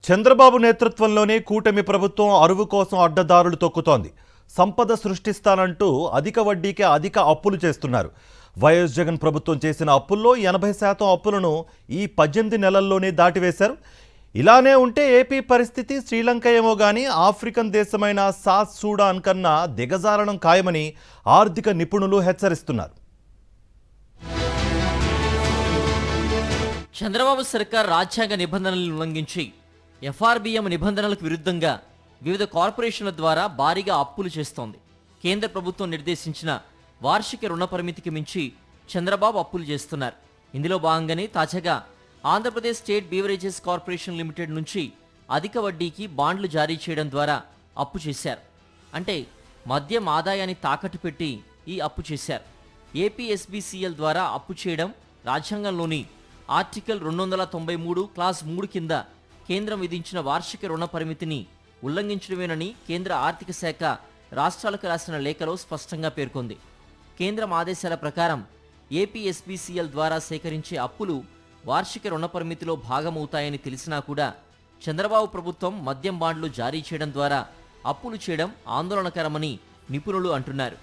చంద్రబాబు నేతృత్వంలోనే కూటమి ప్రభుత్వం అరువు కోసం అడ్డదారులు తొక్కుతోంది. సంపద సృష్టిస్తానంటూ అధిక వడ్డీకే అధిక అప్పులు చేస్తున్నారు. వైఎస్ జగన్ ప్రభుత్వం చేసిన అప్పుల్లో 80% అప్పులను ఈ 18 నెలల్లోనే దాటివేశారు. ఇలానే ఉంటే ఏపీ పరిస్థితి శ్రీలంక ఏమో గానీ ఆఫ్రికన్ దేశమైన సాత్ సూడాన్ కన్నా దిగజారడం ఖాయమని ఆర్థిక నిపుణులు హెచ్చరిస్తున్నారు. చంద్రబాబు సర్కార్ రాజ్యాంగ నిబంధనలను ఉల్లంఘించి ఎఫ్ఆర్బిఎం నిబంధనలకు విరుద్ధంగా వివిధ కార్పొరేషన్ల ద్వారా భారీగా అప్పులు చేస్తోంది. కేంద్ర ప్రభుత్వం నిర్దేశించిన వార్షిక రుణ పరిమితికి మించి చంద్రబాబు అప్పులు చేస్తున్నారు. ఇందులో భాగంగానే తాజాగా Andhra Pradesh state beverages corporation limited నుంచి అధిక వడ్డీకి బాండ్లు జారీ చేయడం ద్వారా అప్పు చేశారు. అంటే మద్యం ఆదాయాన్ని తాకట్టు పెట్టి ఈ అప్పు చేశారు. ఏపీఎస్బీసీఎల్ ద్వారా అప్పు చేయడం రాజ్యాంగంలోని ఆర్టికల్ 293 క్లాస్ 3 కింద కేంద్రం విధించిన వార్షిక రుణ పరిమితిని ఉల్లంఘించడమేనని కేంద్ర ఆర్థిక శాఖ రాష్ట్రాలకు రాసిన లేఖలో స్పష్టంగా పేర్కొంది. కేంద్రం ఆదేశాల ప్రకారం ఏపీఎస్బీసీఎల్ ద్వారా సేకరించే అప్పులు వార్షిక రుణ పరిమితిలో భాగమవుతాయని తెలిసినా కూడా చంద్రబాబు ప్రభుత్వం మద్యం బాండ్లు జారీ చేయడం ద్వారా అప్పులు చేయడం ఆందోళనకరమని నిపుణులు అంటున్నారు.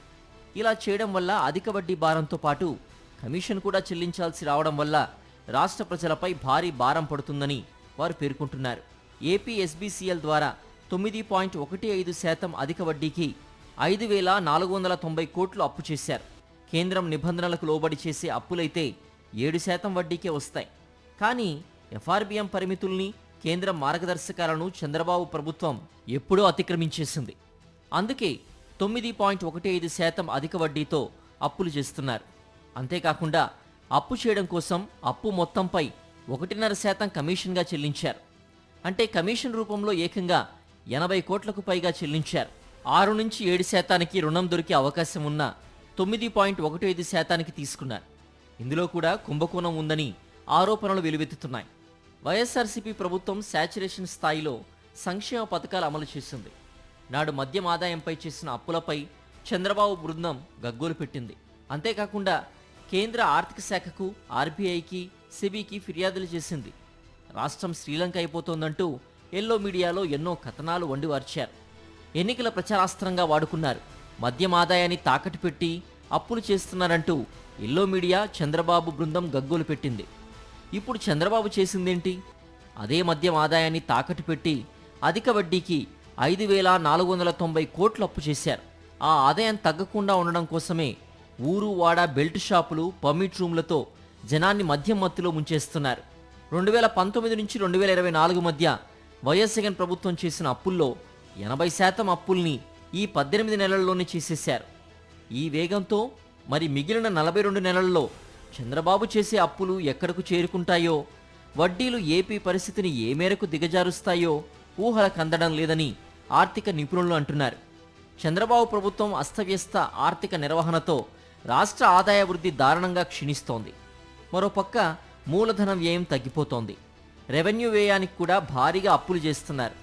ఇలా చేయడం వల్ల అధిక వడ్డీ భారంతో పాటు కమిషన్ కూడా చెల్లించాల్సి రావడం వల్ల రాష్ట్ర ప్రజలపై భారీ భారం పడుతుందని వారు పేర్కొంటున్నారు. ఏపీఎస్బీసీఎల్ ద్వారా 9.15% అధిక వడ్డీకి 5,490 కోట్లు అప్పు చేశారు. కేంద్రం నిబంధనలకు లోబడి చేసే అప్పులైతే 7% వడ్డీకే వస్తాయి. కానీ ఎఫ్ఆర్బిఎం పరిమితుల్ని, కేంద్ర మార్గదర్శకాలను చంద్రబాబు ప్రభుత్వం ఎప్పుడో అతిక్రమించేసింది. అందుకే 9.15% అధిక వడ్డీతో అప్పులు చేస్తున్నారు. అంతేకాకుండా అప్పు చేయడం కోసం అప్పు మొత్తంపై 1.5% కమిషన్గా చెల్లించారు. అంటే కమిషన్ రూపంలో ఏకంగా 80 కోట్లకు పైగా చెల్లించారు. 6 నుంచి 7% రుణం దొరికే అవకాశం ఉన్న 9.15% తీసుకున్నారు. ఇందులో కూడా కుంభకోణం ఉందని ఆరోపణలు వెలువెత్తుతున్నాయి. వైఎస్ఆర్సీపీ ప్రభుత్వం శాచ్యురేషన్ స్థాయిలో సంక్షేమ పథకాలు అమలు చేసింది. నాడు మద్యం ఆదాయంపై చేసిన అప్పులపై చంద్రబాబు బృందం గగ్గోలు పెట్టింది. అంతేకాకుండా కేంద్ర ఆర్థిక శాఖకు, ఆర్బీఐకి, సెబీకి ఫిర్యాదులు చేసింది. రాష్ట్రం శ్రీలంక అయిపోతోందంటూ ఎల్లో మీడియాలో ఎన్నో కథనాలు వండివార్చారు. ఎన్నికల ప్రచారాస్త్రంగా వాడుకున్నారు. మద్యం ఆదాయాన్ని తాకట్టు పెట్టి అప్పులు చేస్తున్నారంటూ ఎల్లో మీడియా చంద్రబాబు బృందం గగ్గోలు పెట్టింది. ఇప్పుడు చంద్రబాబు చేసిందేంటి? అదే మద్యం ఆదాయాన్ని తాకట్టు పెట్టి అధిక వడ్డీకి 5,490 కోట్లు అప్పు చేశారు. ఆ ఆదాయం తగ్గకుండా ఉండడం కోసమే ఊరు వాడ బెల్ట్ షాపులు, పర్మిట్ రూమ్లతో జనాన్ని మద్యం మత్తులో ముంచేస్తున్నారు. 2019 నుంచి 2024 మధ్య వైఎస్ జగన్ ప్రభుత్వం చేసిన అప్పుల్లో 80% అప్పుల్ని ఈ 18 నెలల్లోనే చేసేశారు. ఈ వేగంతో మరి మిగిలిన 42 నెలల్లో చంద్రబాబు చేసే అప్పులు ఎక్కడకు చేరుకుంటాయో, వడ్డీలు ఏపీ పరిస్థితిని ఏ మేరకు దిగజారుస్తాయో ఊహలకు అందడం లేదని ఆర్థిక నిపుణులు అంటున్నారు. చంద్రబాబు ప్రభుత్వం అస్తవ్యస్త ఆర్థిక నిర్వహణతో రాష్ట్ర ఆదాయ వృద్ధి దారుణంగా క్షీణిస్తోంది. మరోపక్క మూలధన వ్యయం తగ్గిపోతోంది. రెవెన్యూ వ్యయానికి కూడా భారీగా అప్పులు చేస్తున్నారు.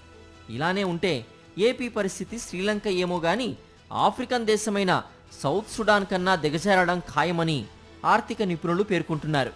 ఇలానే ఉంటే ఏపీ పరిస్థితి శ్రీలంక ఏమో గానీ ఆఫ్రికన్ దేశమైన సౌత్ సుడాన్ కన్నా దిగజారడం ఖాయమని ఆర్థిక నిపుణులు పేర్కొంటున్నారు.